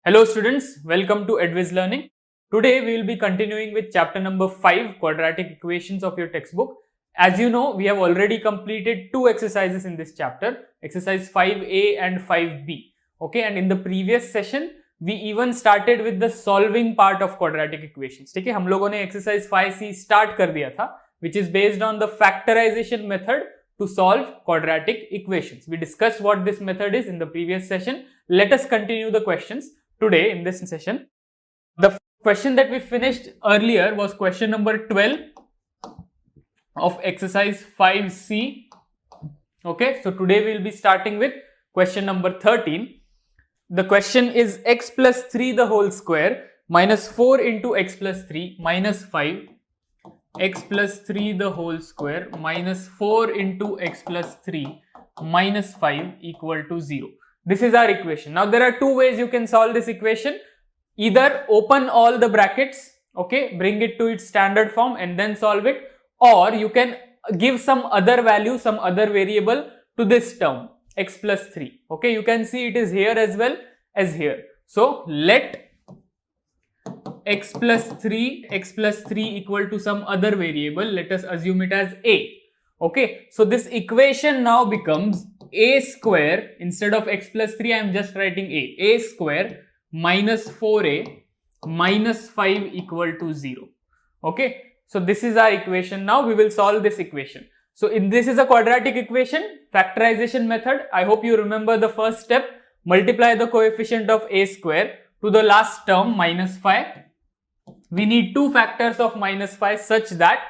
Hello students, welcome to Edviz Learning. Today we will be continuing with chapter number 5, Quadratic Equations of your textbook. As you know, we have already completed two exercises in this chapter, exercise 5a and 5b. Okay, and in the previous session, we even started with the solving part of quadratic equations. ठीक है, हम लोगों ने exercise 5c start कर दिया था, which is based on the factorization method to solve quadratic equations. We discussed what this method is in the previous session. Let us continue the questions today in this session. The question that we finished earlier was question number 12 of exercise 5c. Okay, so today we will be starting with question number 13. The question is x plus 3 the whole square minus 4 into x plus 3 minus 5, x plus 3 the whole square minus 4 into x plus 3 minus 5 equal to 0. This is our equation. Now there are two ways you can solve this equation. Either open all the brackets, okay, bring it to its standard form and then solve it, or you can give some other value, some other variable to this term, x plus 3. Okay, you can see it is here as well as here. So let x plus 3 equal to some other variable. Let us assume it as a. Okay, so this equation now becomes a square. Instead of x plus 3, I am just writing a square minus 4a minus 5 equal to 0. Okay, so this is our equation. Now we will solve this equation. So this is a quadratic equation, factorization method. I hope you remember the first step. Multiply the coefficient of a square to the last term minus 5. We need two factors of minus 5 such that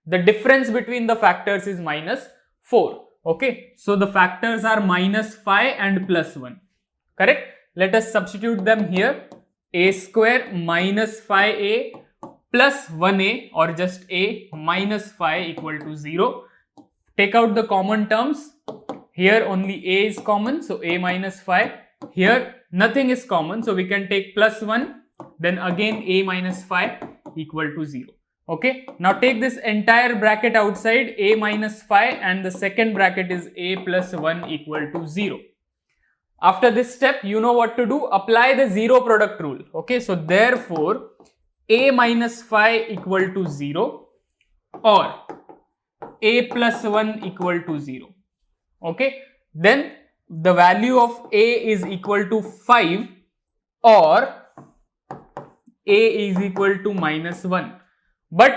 the difference between the factors is minus 4. Okay, so the factors are minus 5 and plus 1. Correct? Let us substitute them here. A square minus 5a plus 1a, or just a minus 5 equal to 0. Take out the common terms. Here only a is common, so a minus 5. Here nothing is common, so we can take plus 1. Then again a minus 5 equal to 0. Okay, now take this entire bracket outside, a minus 5, and the second bracket is a plus 1 equal to 0. After this step, you know what to do. Apply the zero product rule. Okay, so therefore a minus 5 equal to 0 or a plus 1 equal to 0. Okay, then the value of a is equal to 5 or a is equal to minus 1. But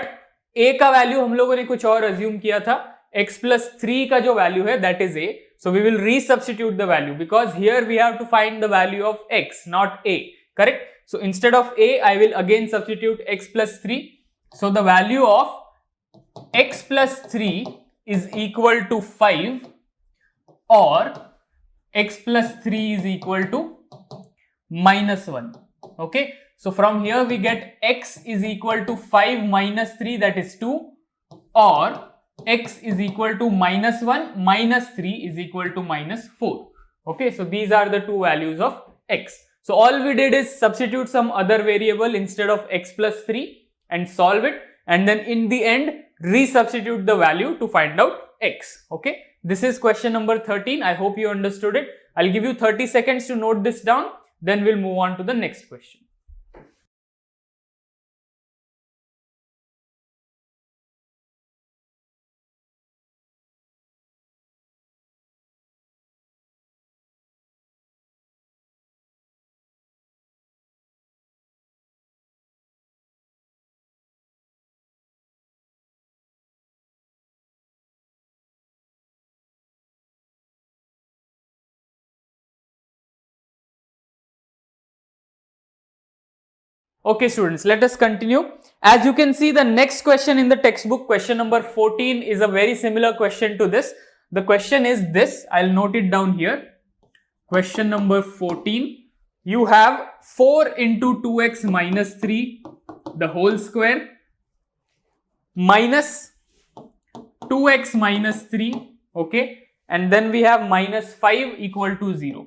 a का value हम लोगों ने कुछ और assume किया था. x plus 3 का जो वैल्यू है that is a. So we will resubstitute the value because here we have to find the value of x, not a. Correct? So instead of a, I will again substitute x plus 3. So the value of x plus 3 is equal to 5 or x plus 3 is equal to minus 1. Okay? So from here we get x is equal to 5 minus 3, that is 2, or x is equal to minus 1 minus 3 is equal to minus 4. Okay, so these are the two values of x. So all we did is substitute some other variable instead of x plus 3 and solve it, and then in the end resubstitute the value to find out x. Okay, this is question number 13. I hope you understood it. I'll give you 30 seconds to note this down, then we'll move on to the next question. Okay students, let us continue. As you can see, the next question in the textbook, question number 14, is a very similar question to this. The question is this, I'll note it down here. Question number 14, you have 4 into 2x minus 3 the whole square minus 2x minus 3, okay, and then we have minus 5 equal to 0.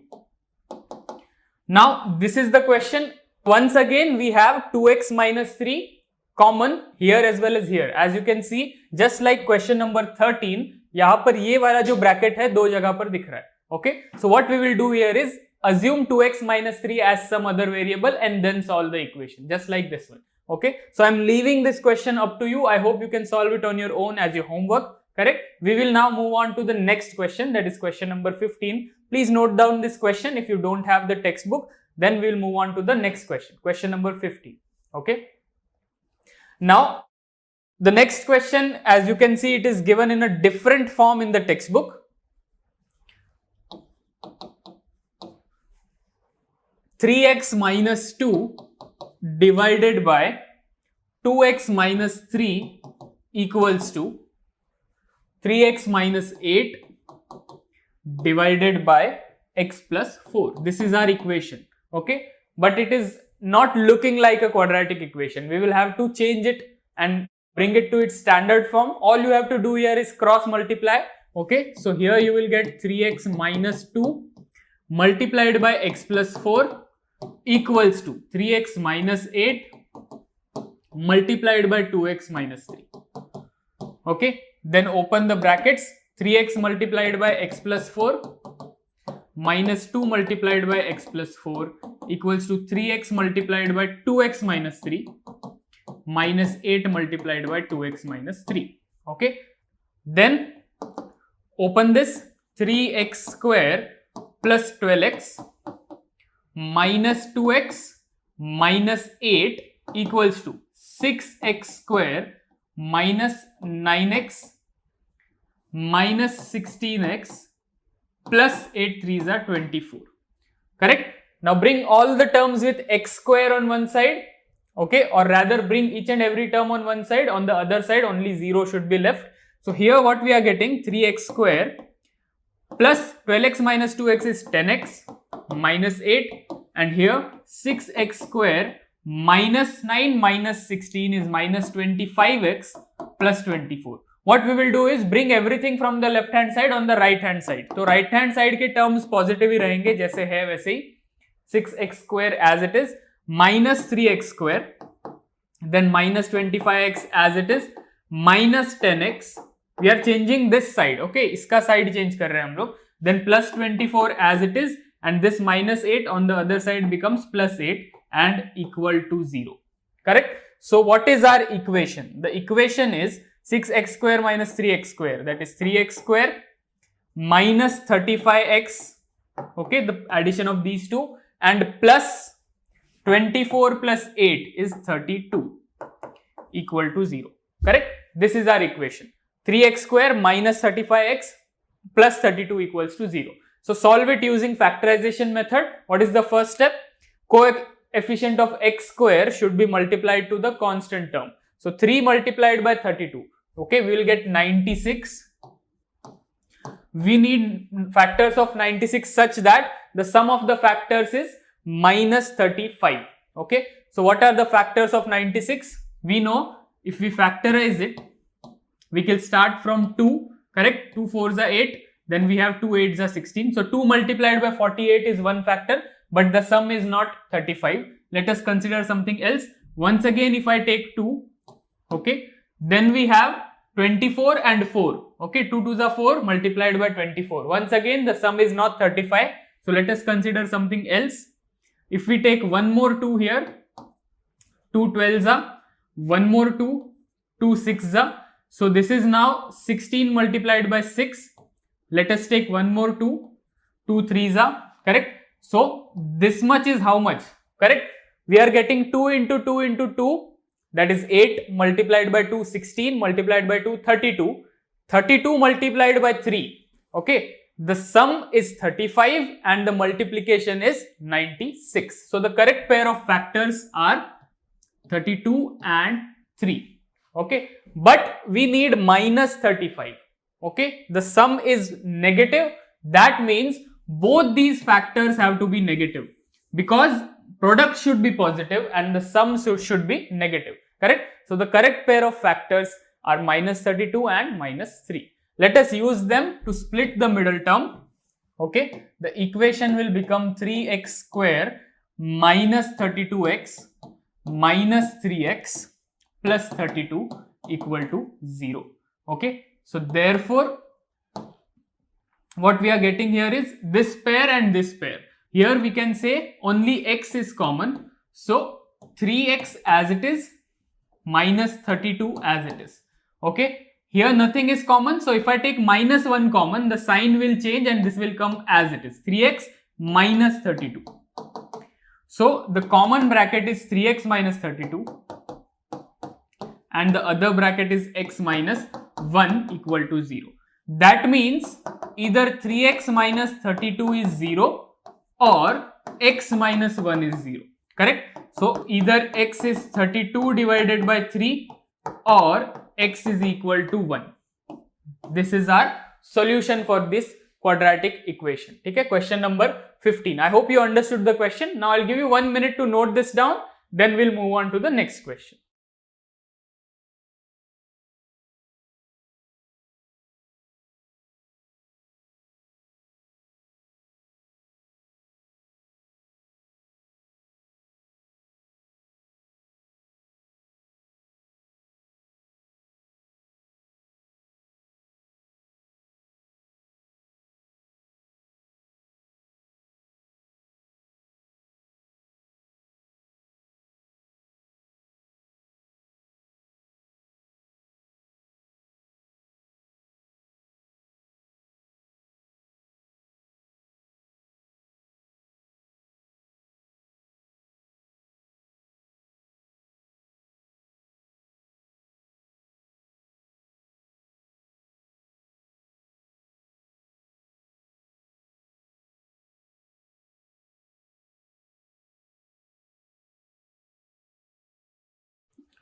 Now this is the question. Once again we have 2x minus 3 common here as well as here. As you can see, just like question number 13, यहाँ पर ये वाला जो bracket है दो जगह पर दिख रहा है. Okay, so what we will do here is assume 2x minus 3 as some other variable and then solve the equation, just like this one. Okay, so I'm leaving this question up to you. I hope you can solve it on your own as your homework. Correct. We will now move on to the next question, that is question number 15. Please note down this question. If you don't have the textbook, then we will move on to the next question, question number 15. Okay. Now, the next question, as you can see, it is given in a different form in the textbook. 3x minus 2 divided by 2x minus 3 equals to 3x minus 8 divided by x plus 4. This is our equation. Okay, but it is not looking like a quadratic equation. We will have to change it and bring it to its standard form. All you have to do here is cross multiply. Okay, so here you will get 3x minus 2 multiplied by x plus 4 equals to 3x minus 8 multiplied by 2x minus 3. Okay, then open the brackets. 3x multiplied by x plus 4 minus 2 multiplied by x plus 4 equals to 3x multiplied by 2x minus 3 minus 8 multiplied by 2x minus 3. Okay, then open this. 3x square plus 12x minus 2x minus 8 equals to 6x square minus 9x minus 16x plus 8 3s are 24. Correct? Now bring all the terms with x square on one side. Okay, or rather bring each and every term on one side. On the other side only 0 should be left. So here what we are getting, 3x square plus 12x minus 2x is 10x minus 8, and here 6x square minus 9 minus 16 is minus 25x plus 24. What we will do is bring everything from the left hand side on the right hand side. So right hand side के terms positive ही रहेंगे, जैसे है वैसे ही. 6x square as it is, minus 3x square, then minus 25x as it is, minus 10x. We are changing this side. Okay, इसका side change कर रहे हैं हम लोग. Then plus 24 as it is, and this minus 8 on the other side becomes plus 8 and equal to 0. Correct? So what is our equation? The equation is 6x square minus 3x square, that is 3x square minus 35x, okay, the addition of these two, and plus 24 plus 8 is 32 equal to 0. Correct? This is our equation. 3x square minus 35x plus 32 equals to 0. So solve it using factorization method. What is the first step? Coefficient of x square should be multiplied to the constant term. So 3 multiplied by 32. Okay, we will get 96. We need factors of 96 such that the sum of the factors is minus 35. Okay, so what are the factors of 96? We know if we factorize it, we can start from 2. Correct? 2 4s are 8. Then we have 2 8s are 16. So 2 multiplied by 48 is one factor, but the sum is not 35. Let us consider something else. Once again, if I take 2, okay, then we have 24 and 4. Okay, 2 2s are 4 multiplied by 24. Once again, the sum is not 35. So let us consider something else. If we take one more 2 here, 2 12s are, one more 2, 2 6s are. So this is now 16 multiplied by 6. Let us take one more 2, 2 3s are. Correct? So this much is how much? Correct? We are getting 2 into 2 into 2. That is 8 multiplied by 2, 16 multiplied by 2, 32. 32 multiplied by 3. Okay. The sum is 35 and the multiplication is 96. So the correct pair of factors are 32 and 3. Okay. But we need minus 35. Okay. The sum is negative. That means both these factors have to be negative, because product should be positive and the sum should be negative. Correct? So the correct pair of factors are minus 32 and minus 3. Let us use them to split the middle term. Okay, the equation will become 3x square minus 32x minus 3x plus 32 equal to 0. Okay, so therefore what we are getting here is this pair and this pair. Here we can say only x is common. So 3x as it is minus 32 as it is. Okay. Here nothing is common. So if I take minus 1 common, the sign will change and this will come as it is. 3x minus 32. So the common bracket is 3x minus 32 and the other bracket is x minus 1 equal to 0. That means either 3x minus 32 is 0 or x minus 1 is 0. Correct? So either x is 32 divided by 3 or x is equal to 1. This is our solution for this quadratic equation. Okay, question number 15. I hope you understood the question. Now I'll give you 1 minute to note this down. Then we'll move on to the next question.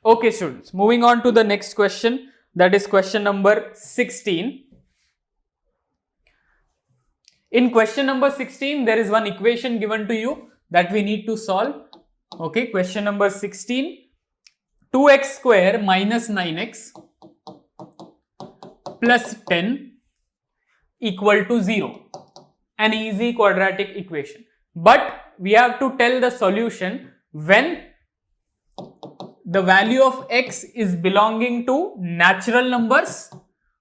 Okay students, moving on to the next question, that is question number 16. In question number 16, there is one equation given to you that we need to solve. Okay, question number 16, 2x square minus 9x plus 10 equal to 0. An easy quadratic equation. But we have to tell the solution when the value of x is belonging to natural numbers,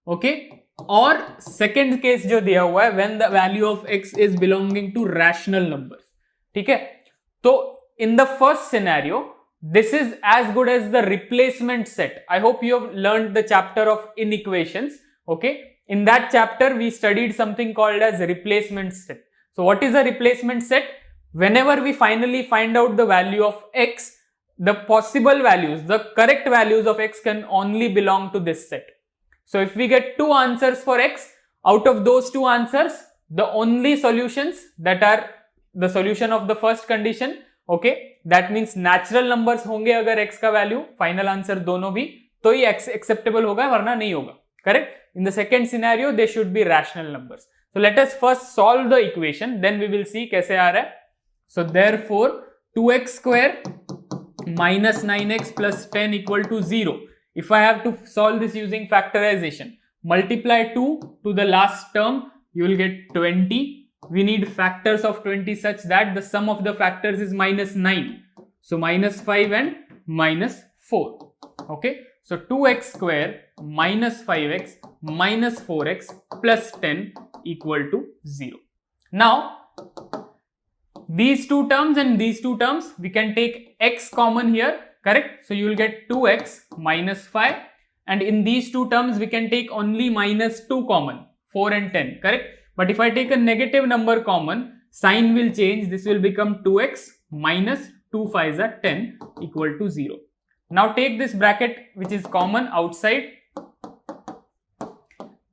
okay, or second case जो दिया हुआ है when the value of x is belonging to rational numbers. ठीक है, तो in the first scenario this is as good as the replacement set. I hope you have learned the chapter of inequations. Okay, in that chapter we studied something called as replacement set. So what is a replacement set? Whenever we finally find out the value of x, the possible values, the correct values of x can only belong to this set. So if we get two answers for x, out of those two answers, the only solutions that are the solution of the first condition, okay, that means natural numbers होंगे अगर x का value, final answer दोनों भी, तो ये acceptable होगा वरना नहीं होगा. Correct? In the second scenario, they should be rational numbers. So let us first solve the equation, then we will see कैसे आ रहा है. So therefore, 2x square minus 9x plus 10 equal to 0. If I have to solve this using factorization, multiply 2 to the last term, you will get 20. We need factors of 20 such that the sum of the factors is minus 9. So minus 5 and minus 4. Okay. So 2x square minus 5x minus 4x plus 10 equal to 0. Now, these two terms and these two terms, we can take x common here, correct? So you will get 2x minus 5, and in these two terms we can take only minus 2 common, 4 and 10, correct? But if I take a negative number common, sign will change. This will become 2x minus 2 5s are 10 equal to 0. Now take this bracket which is common outside,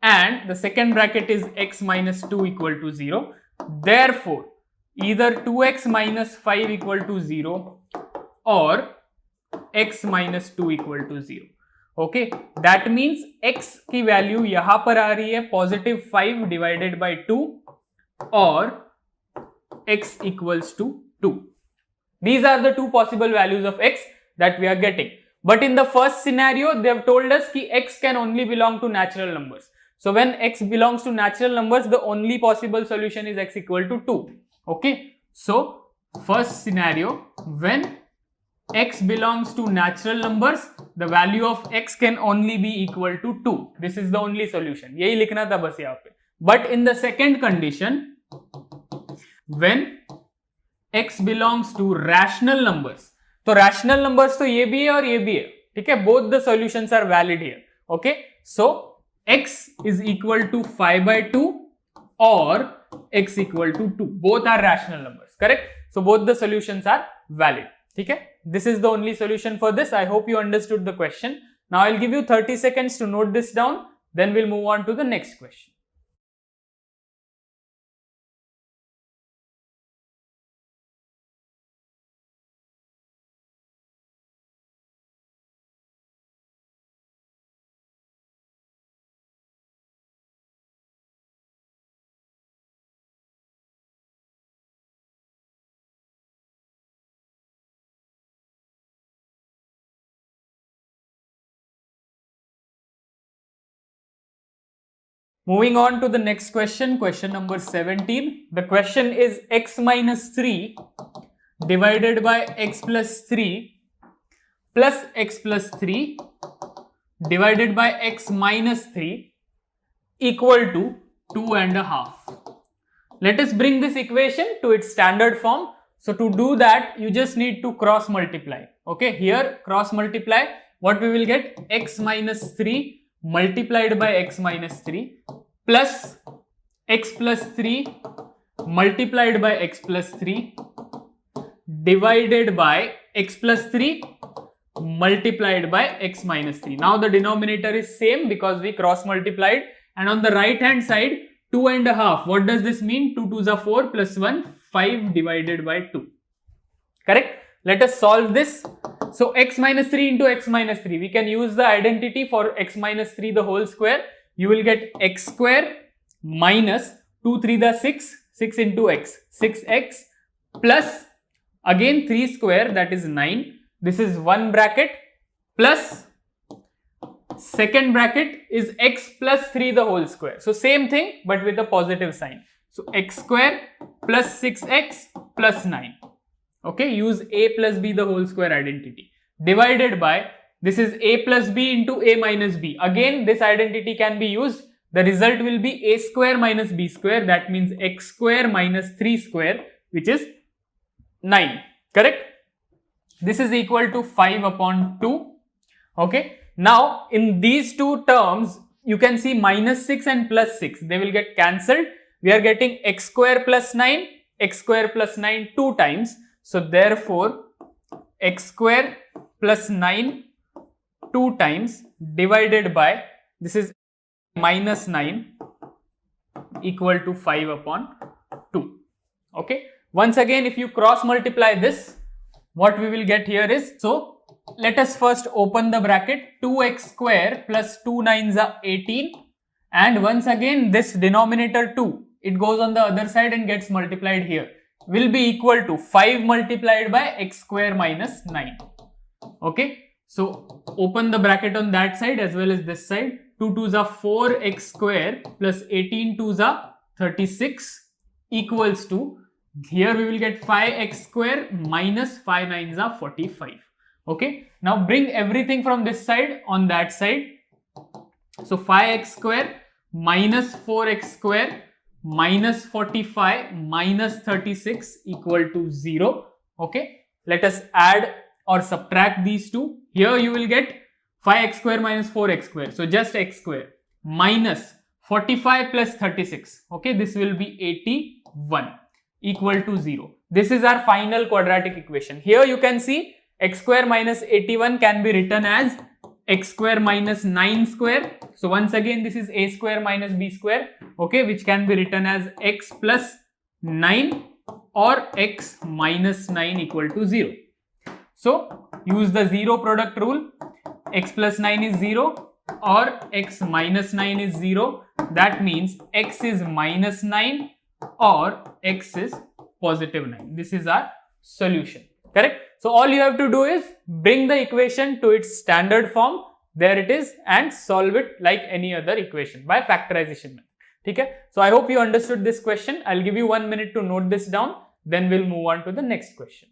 and the second bracket is x minus 2 equal to 0. Therefore, either 2x minus 5 equal to 0 or x minus 2 equal to 0. Okay, that means x की value यहाँ पर आ रही है positive 5 divided by 2 or x equals to 2. These are the two possible values of x that we are getting. But in the first scenario, they have told us that x can only belong to natural numbers. So when x belongs to natural numbers, the only possible solution is x equal to 2. Okay, so first scenario, when x belongs to natural numbers, the value of x can only be equal to 2. This is the only solution. यही लिखना था बस यहाँ पे. But in the second condition, when x belongs to rational numbers. तो rational numbers तो ये भी है और ये भी है, ठीक है, both the solutions are valid here. Okay, so x is equal to 5 by 2 or x equal to 2, both are rational numbers, correct? So both the solutions are valid. ठीक है, this is the only solution for this. I hope you understood the question. Now I'll give you 30 seconds to note this down, then we'll move on to the next question. Moving on to the next question, question number 17. The question is x minus 3 divided by x plus 3 plus x plus 3 divided by x minus 3 equal to 2.5. Let us bring this equation to its standard form. So to do that, you just need to cross multiply. Okay, here cross multiply. What we will get? X minus 3 multiplied by x minus 3 plus x plus 3 multiplied by x plus 3 divided by x plus 3 multiplied by x minus 3. Now the denominator is same because we cross multiplied, and on the right hand side 2.5. What does this mean? 2 2s are 4 plus 1, 5 divided by 2. Correct? Let us solve this. So x minus 3 into x minus 3. We can use the identity for x minus 3 the whole square. You will get x square minus 2 3 the 6, 6 into x, 6x plus again 3 square, that is 9. This is one bracket plus second bracket is x plus 3 the whole square. So same thing but with a positive sign. So x square plus 6x plus 9. Okay, use a plus b the whole square identity divided by, this is a plus b into a minus b. Again this identity can be used. The result will be a square minus b square, that means x square minus 3 square, which is 9. Correct? This is equal to 5 upon 2. Okay. Now in these two terms you can see minus 6 and plus 6, they will get cancelled. We are getting x square plus 9, x square plus 9 two times. So therefore x square plus 9 two times divided by, this is minus 9 equal to 5 upon 2. Okay. Once again, if you cross multiply this, what we will get here is, so let us first open the bracket. 2x square plus 2 9s are 18, and once again this denominator 2, it goes on the other side and gets multiplied here, will be equal to 5 multiplied by x square minus 9. Okay, so open the bracket on that side as well as this side. 2 2s are 4x square plus 18 2s are 36 equals to, here we will get 5x square minus 5 9s are 45. Okay, now bring everything from this side on that side. So 5x square minus 4x square minus 45 minus 36 equal to 0. Okay, let us add or subtract these two. Here you will get 5x square minus 4x square, so just x square, minus 45 plus 36. Okay, this will be 81 equal to 0. This is our final quadratic equation. Here you can see x square minus 81 can be written as x square minus 9 square. So once again this is a square minus b square, okay, which can be written as x plus 9 or x minus 9 equal to 0. So use the zero product rule. X plus 9 is 0 or x minus 9 is 0. That means x is minus 9 or x is positive 9. This is our solution. Correct? So all you have to do is bring the equation to its standard form. There it is, and solve it like any other equation by factorization method. Okay? So I hope you understood this question. I'll give you 1 minute to note this down. Then we'll move on to the next question.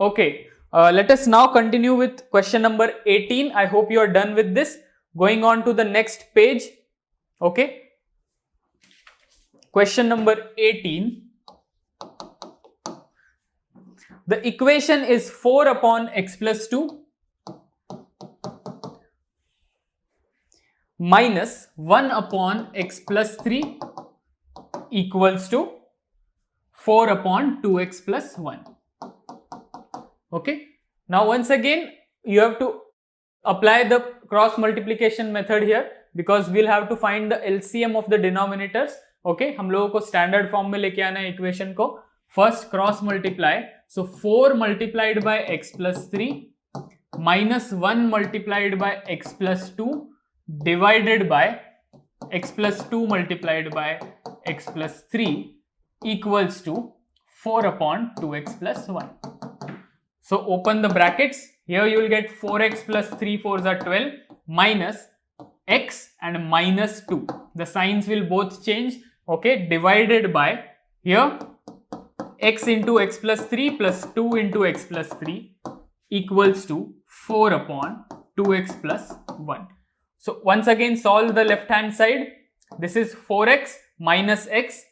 Okay, let us now continue with question number 18. I hope you are done with this. Going on to the next page. Okay. Question number 18. The equation is 4 upon x plus 2 minus 1 upon x plus 3 equals to 4 upon 2x plus 1. Okay. Now once again you have to apply the cross multiplication method here because we'll have to find the LCM of the denominators. Okay, हम लोगों को standard form में लेके आना है equation को. First cross multiply. So 4 multiplied by x plus 3 minus 1 multiplied by x plus 2 divided by x plus 2 multiplied by x plus 3 equals to 4 upon 2x plus 1. So open the brackets. Here you will get 4x plus 3 4s are 12 minus x and minus 2. The signs will both change. Okay, divided by here x into x plus 3 plus 2 into x plus 3 equals to 4 upon 2x plus 1. So once again solve the left hand side. This is 4x minus x.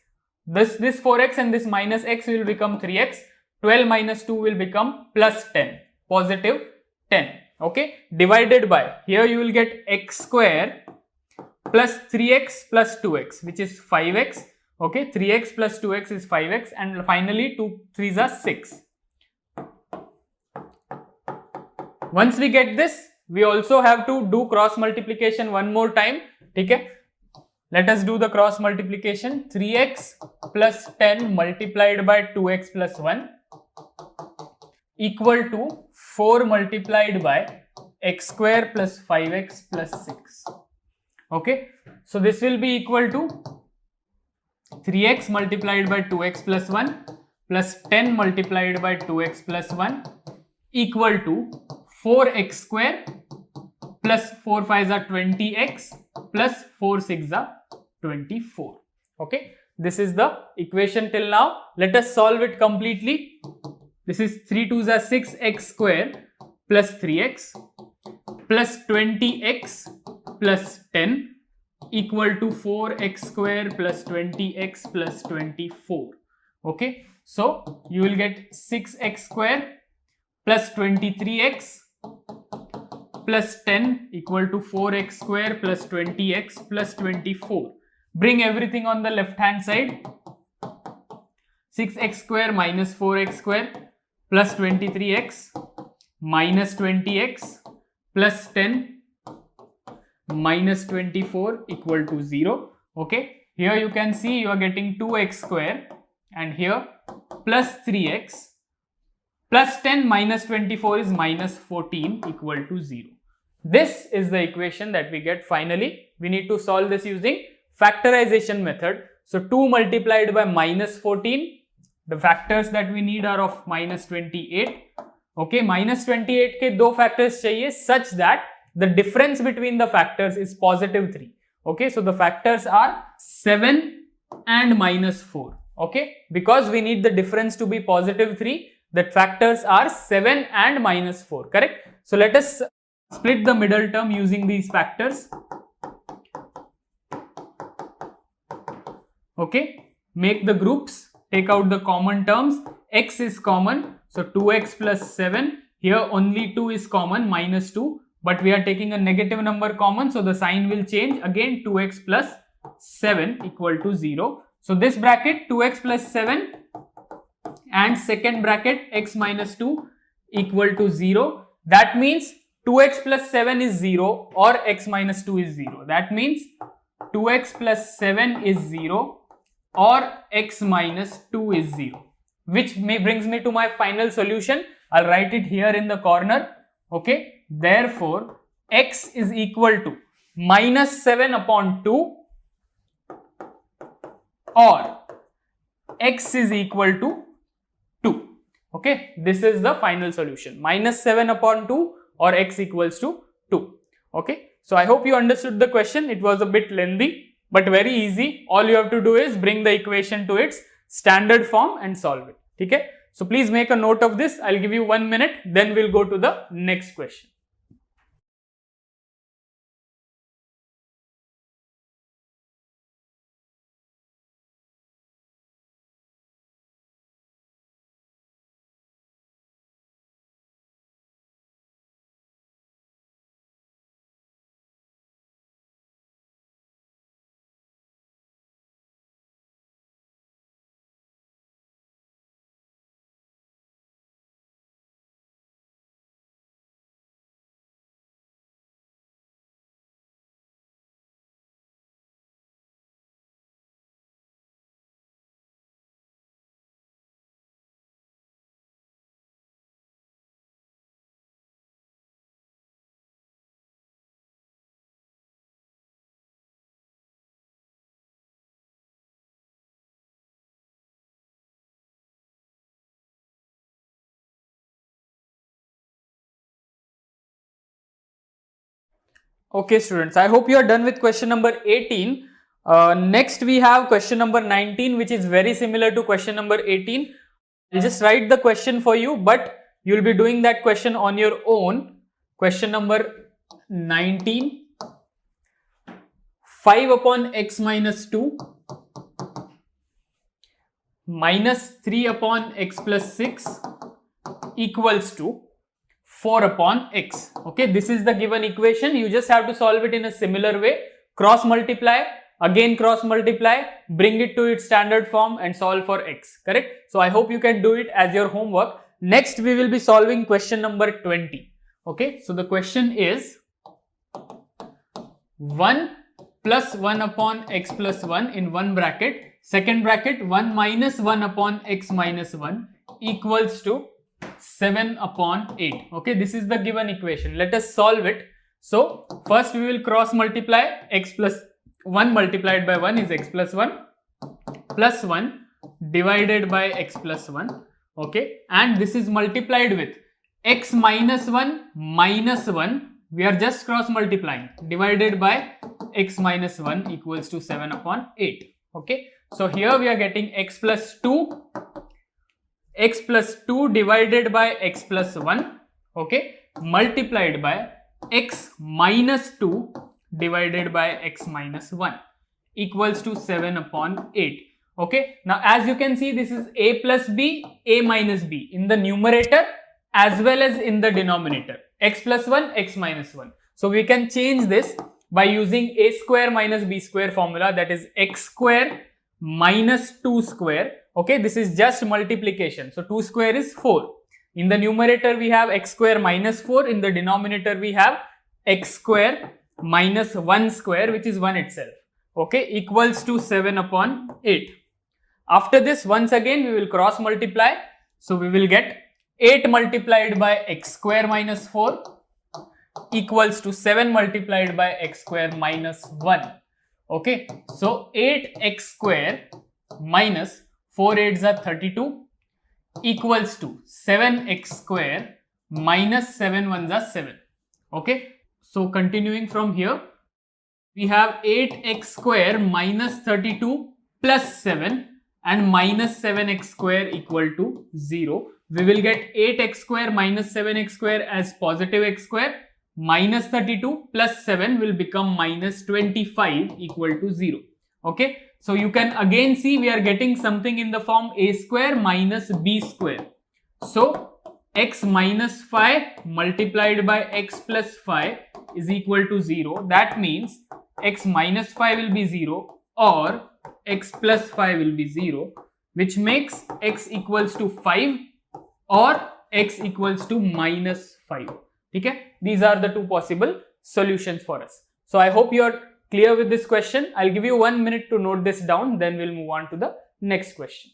This 4x and this minus x will become 3x. 12 minus 2 will become plus 10, positive 10. Okay, divided by here you will get x square plus 3x plus 2x, which is 5x. Okay, 3x plus 2x is 5x, and finally 2 3s are 6. Once we get this, we also have to do cross multiplication one more time. Okay, let us do the cross multiplication. 3x plus 10 multiplied by 2x plus 1 equal to 4 multiplied by x square plus 5x plus 6. Okay, so this will be equal to 3x multiplied by 2x plus 1 plus 10 multiplied by 2x plus 1 equal to 4x square plus 4 5s are 20x plus 4 6s are 24. Okay, this is the equation till now. Let us solve it completely. This is 3 2s are 6x square plus 3x plus 20x plus 10 equal to 4x square plus 20x plus 24. Okay, so you will get 6x square plus 23x plus 10 equal to 4x square plus 20x plus 24. Bring everything on the left hand side. 6x square minus 4x square plus 23x minus 20x plus 10 minus 24 equal to 0. Okay, here you can see you are getting 2x square, and here plus 3x plus 10 minus 24 is minus 14 equal to 0. This is the equation that we get finally. We need to solve this using factorization method. So 2 multiplied by minus 14. The factors that we need are of minus 28. Okay, minus 28 के दो factors चाहिए such that the difference between the factors is positive 3. Okay, so the factors are 7 and minus 4. Okay, because we need the difference to be positive 3, the factors are 7 and minus 4. Correct? So let us split the middle term using these factors. Okay, make the groups. Take out the common terms. X is common, so 2x plus 7. Here only 2 is common, minus 2. But we are taking a negative number common, so the sign will change. Again 2x plus 7 equal to 0. So this bracket 2x plus 7 and second bracket x minus 2 equal to 0. That means 2x plus 7 is 0 or x minus 2 is 0. That means 2x plus 7 is 0 or x minus 2 is 0, which brings me to my final solution. I'll write it here in the corner. Okay, therefore x is equal to minus 7 upon 2 or x is equal to 2. Okay, this is the final solution, minus 7 upon 2 or x equals to 2. Okay, so I hope you understood the question. It was a bit lengthy but very easy. All you have to do is bring the equation to its standard form and solve it. Okay, So please make a note of this. I'll give you 1 minute, then we'll go to the next question. Okay students, I hope you are done with question number 18. Next we have question number 19, which is very similar to question number 18. I'll just write the question for you, but you'll be doing that question on your own. Question number 19. 5 upon x minus 2 minus 3 upon x plus 6 equals to 4 upon x. Okay, this is the given equation. You just have to solve it in a similar way. Cross multiply, again cross multiply, bring it to its standard form and solve for x. Correct? So I hope you can do it as your homework. Next we will be solving question number 20. Okay, so the question is 1 plus 1 upon x plus 1 in one bracket, second bracket 1 minus 1 upon x minus 1 equals to 7 upon 8. Okay, this is the given equation. Let us solve it. So first we will cross multiply. X plus 1 multiplied by 1 is x plus 1 plus 1 divided by x plus 1. Okay, and this is multiplied with x minus 1 minus 1. We are just cross multiplying, divided by x minus 1 equals to 7 upon 8. Okay, so here we are getting x plus 2 divided by x plus 1, okay, multiplied by x minus 2 divided by x minus 1 equals to 7 upon 8. Okay, now as you can see, this is a plus b, a minus b in the numerator as well as in the denominator, x plus 1, x minus 1. So we can change this by using a square minus b square formula, that is x square minus 2 square. Okay, this is just multiplication. So 2 square is 4. In the numerator we have x square minus 4. In the denominator we have x square minus 1 square, which is 1 itself. Okay, equals to 7 upon 8. After this, once again we will cross multiply. So we will get 8 multiplied by x square minus 4 equals to 7 multiplied by x square minus 1. Okay, so 8x square minus 4 8s are 32 equals to 7x square minus 7 1s are 7. Okay, so continuing from here, we have 8x square minus 32 plus 7 and minus 7x square equal to 0. We will get 8x square minus 7x square as positive x square, minus 32 plus 7 will become minus 25 equal to 0. Okay, so you can again see we are getting something in the form a square minus b square. So x minus 5 multiplied by x plus 5 is equal to 0. That means x minus 5 will be 0 or x plus 5 will be 0, which makes x equals to 5 or x equals to minus 5. Okay, these are the two possible solutions for us. So I hope you are clear with this question. I'll give you 1 minute to note this down, then we'll move on to the next question.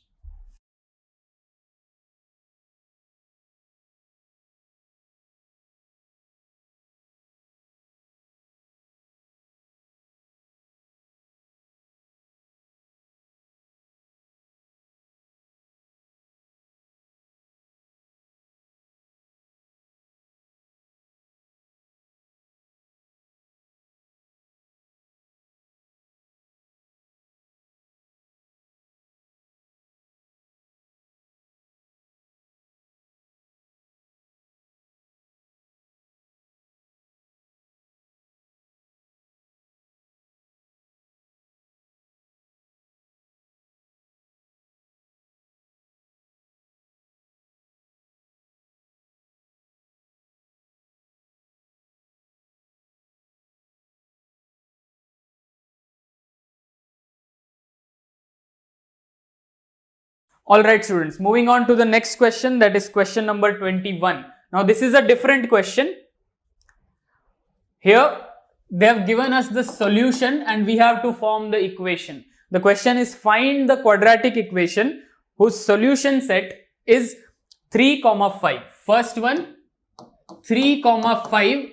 Alright students, moving on to the next question, that is question number 21. Now this is a different question. Here they have given us the solution and we have to form the equation. The question is find the quadratic equation whose solution set is 3, 5. First one 3, 5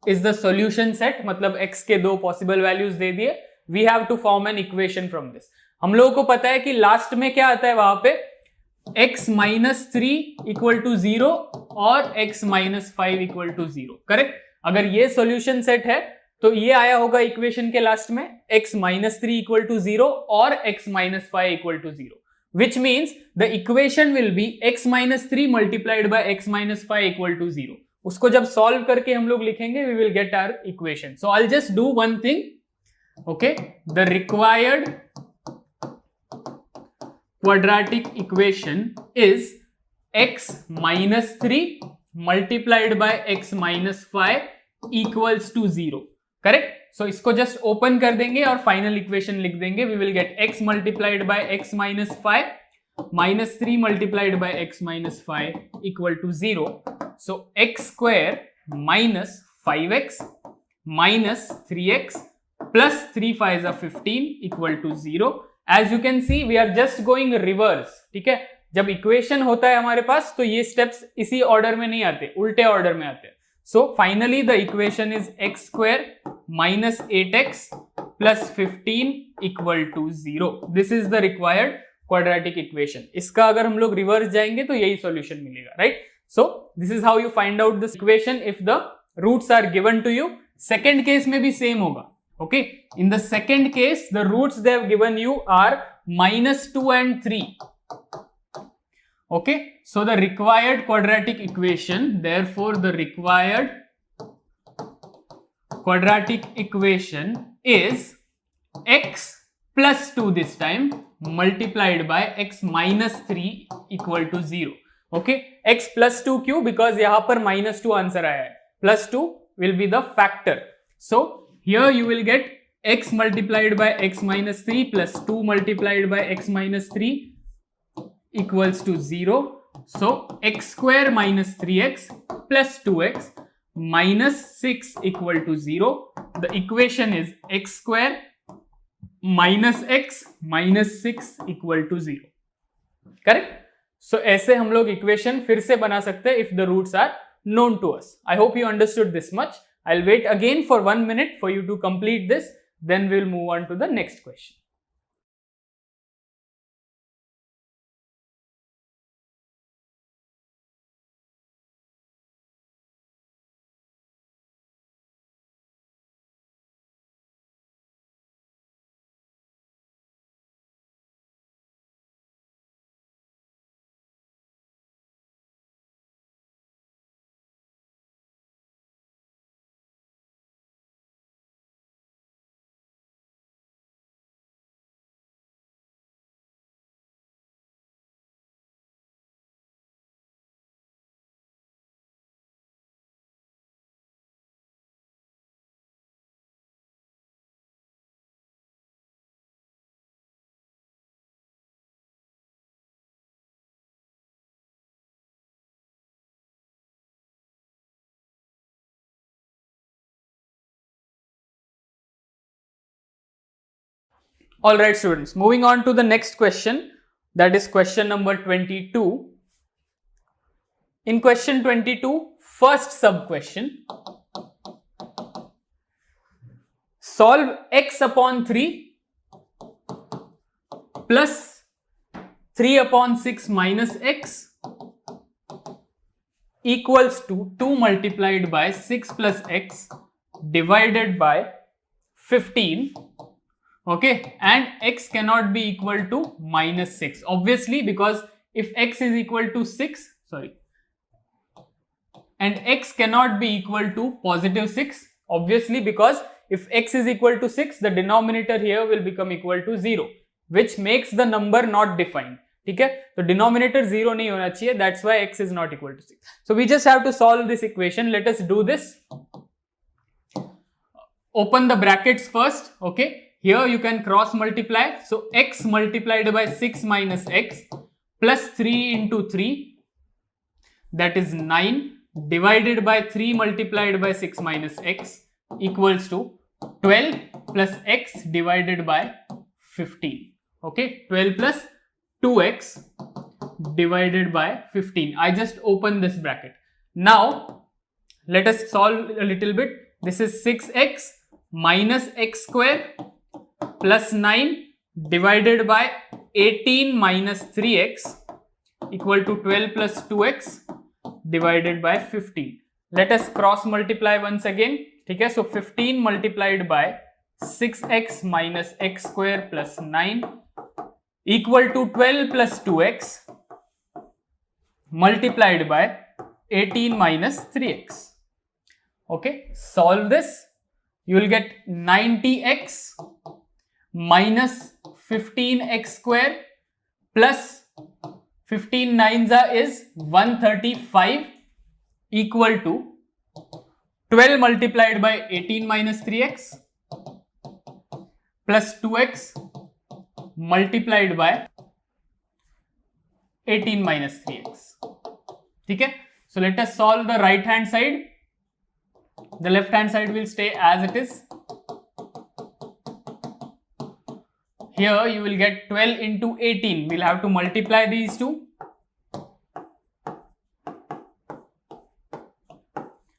is the solution set, मतलब x के दो possible values दे दिए. We have to form an equation from this. हम लोगों को पता है कि लास्ट में क्या आता है वहां पे x minus 3 equal to 0 और x minus 5 equal to 0. Correct? अगर ये सॉल्यूशन सेट है तो ये आया होगा इक्वेशन के लास्ट में x minus 3 equal to 0 और x minus 5 equal to 0, which means the equation will be x minus 3 multiplied by x minus 5 equal to 0. उसको जब सॉल्व करके हम लोग लिखेंगे we will get our equation. So I'll just do one thing. Okay, the required quadratic equation is x minus 3 multiplied by x minus 5 equals to 0. Correct? सो इसको just open कर देंगे और फाइनल इक्वेशन लिख देंगे. We will get x multiplied by x minus 5 minus 3 multiplied by x minus 5 equal to 0. So x square minus 5x minus 3x plus 3 5 15 equal to 0. As you can see we are just going reverse. ठीक है, जब equation होता है हमारे पास तो ये steps इसी order में नहीं आते, उल्टे ऑर्डर में आते हैं. So finally the equation is x square minus 8x plus 15 equal to 0. This is the required quadratic equation. इसका अगर हम लोग रिवर्स जाएंगे तो यही सॉल्यूशन मिलेगा, right? So this is how you find out this equation if the roots are given to you. Second case में भी same होगा. Okay? In the second case the roots they have given you are minus 2 and 3. Okay, so the required quadratic equation, therefore the required quadratic equation is x plus 2 this time multiplied by x minus 3 equal to 0. Okay, x plus 2 क्यों? Because यहाँ पर minus 2 answer आया है. Plus 2 will be the factor. So here you will get x multiplied by x minus 3 plus 2 multiplied by x minus 3 equals to 0. So x square minus 3x plus 2x minus 6 equal to 0. The equation is x square minus x minus 6 equal to 0. Correct? So ऐसे हम लोग equation फिर से बना सकते हैं if the roots are known to us. I hope you understood this much. I'll wait again for 1 minute for you to complete this. Then we'll move on to the next question. Alright students, moving on to the next question, that is question number 22. In question 22, first sub question, solve x upon 3 plus 3 upon 6 minus x equals to 2 multiplied by 6 plus x divided by 15. Okay, and x cannot be equal to minus 6, obviously, because if x is equal to 6, and x cannot be equal to positive 6, obviously, because if x is equal to 6, the denominator here will become equal to 0, which makes the number not defined. ठीक है, तो denominator 0 नहीं होना चाहिए, that's why x is not equal to 6. So we just have to solve this equation. Let us do this. Open the brackets first. Okay, here you can cross multiply. So x multiplied by 6 minus x plus 3 into 3, that is 9, divided by 3 multiplied by 6 minus x equals to 12 plus x divided by 15. Okay, 12 plus 2x divided by 15. I just open this bracket. Now let us solve a little bit. This is 6x minus x square plus 9 divided by 18 minus 3x equal to 12 plus 2x divided by 15. Let us cross multiply once again. Okay, so 15 multiplied by 6x minus x square plus 9 equal to 12 plus 2x multiplied by 18 minus 3x. Okay, solve this. You will get 90x minus 15x square plus 15 nines is 135 equal to 12 multiplied by 18 minus 3x plus 2x multiplied by 18 minus 3x. Okay, so let us solve the right hand side. The left hand side will stay as it is. Here you will get 12 into 18. We'll have to multiply these two.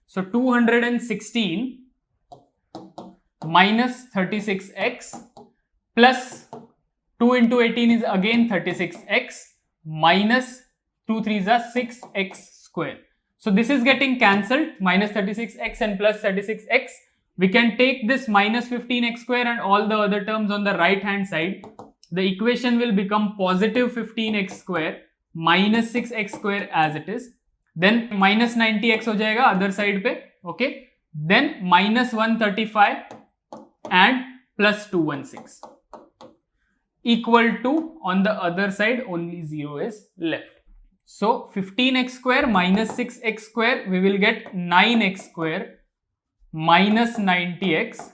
So 216 minus 36x plus 2 into 18 is again 36x minus 2 3s are 6x square. So this is getting cancelled, minus 36x and plus 36x. We can take this minus 15x square and all the other terms on the right hand side. The equation will become positive 15x square minus 6x square as it is. Then minus 90x ho jayega other side pe. Okay. Then minus 135 and plus 216 equal to, on the other side only 0 is left. So 15x square minus 6x square, we will get 9x square minus 90x,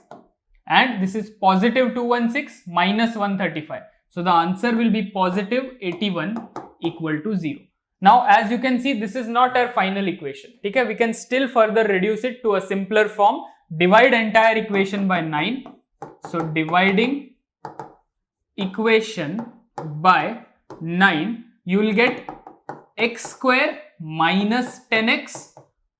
and this is positive 216 minus 135. So the answer will be positive 81 equal to 0. Now as you can see, this is not our final equation. Okay, we can still further reduce it to a simpler form. Divide entire equation by 9. So dividing equation by 9, you will get x square minus 10x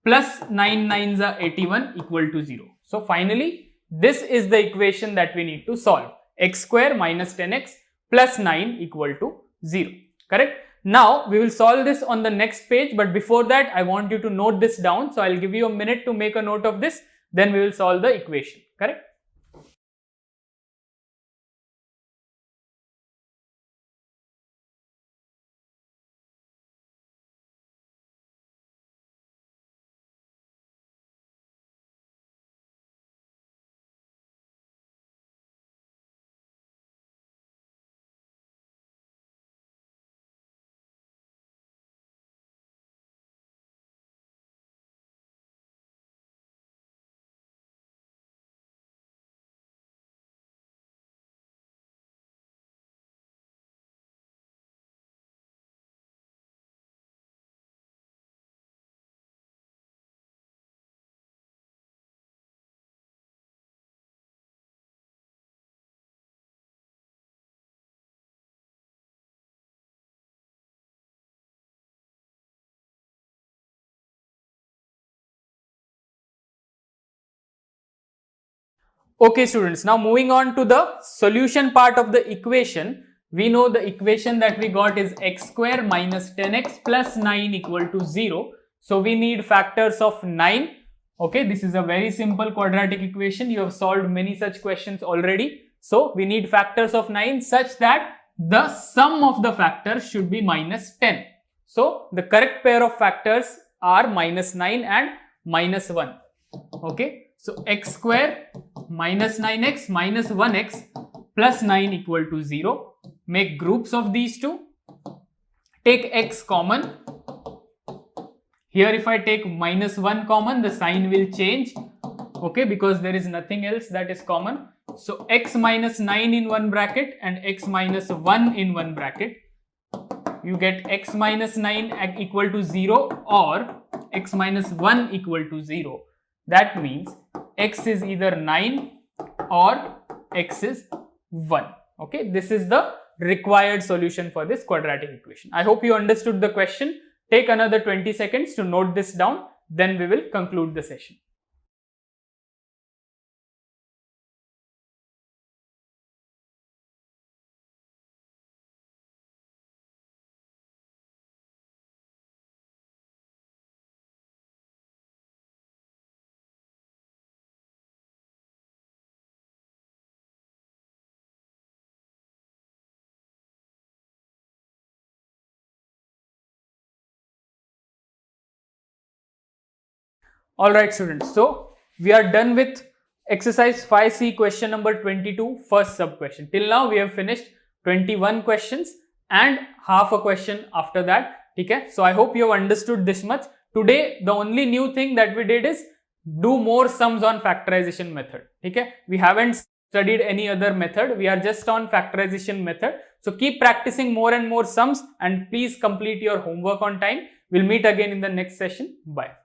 plus 9 nines are 81 equal to 0. So finally, this is the equation that we need to solve. X square minus 10x plus 9 equal to 0. Correct? Now we will solve this on the next page, but before that I want you to note this down. So I'll give you a minute to make a note of this, then we will solve the equation. Correct? Okay students, now moving on to the solution part of the equation. We know the equation that we got is x square minus 10x plus 9 equal to 0. So we need factors of 9. Okay, this is a very simple quadratic equation. You have solved many such questions already. So we need factors of 9 such that the sum of the factors should be minus 10. So the correct pair of factors are minus 9 and minus 1. Okay, so x square minus 9x minus 1x plus 9 equal to 0. Make groups of these two. Take x common. Here if I take minus 1 common, the sign will change. Okay, because there is nothing else that is common. So x minus 9 in one bracket and x minus 1 in one bracket. you get x minus 9 equal to 0 or x minus 1 equal to 0. That means x is either 9 or x is 1. Okay, this is the required solution for this quadratic equation. I hope you understood the question. Take another 20 seconds to note this down, then we will conclude the session. Alright students, so we are done with exercise 5C question number 22 first sub question. Till now we have finished 21 questions and half a question after that. Okay? So I hope you have understood this much. Today the only new thing that we did is do more sums on factorization method. Okay? We haven't studied any other method. We are just on factorization method. So keep practicing more and more sums and please complete your homework on time. We'll meet again in the next session. Bye.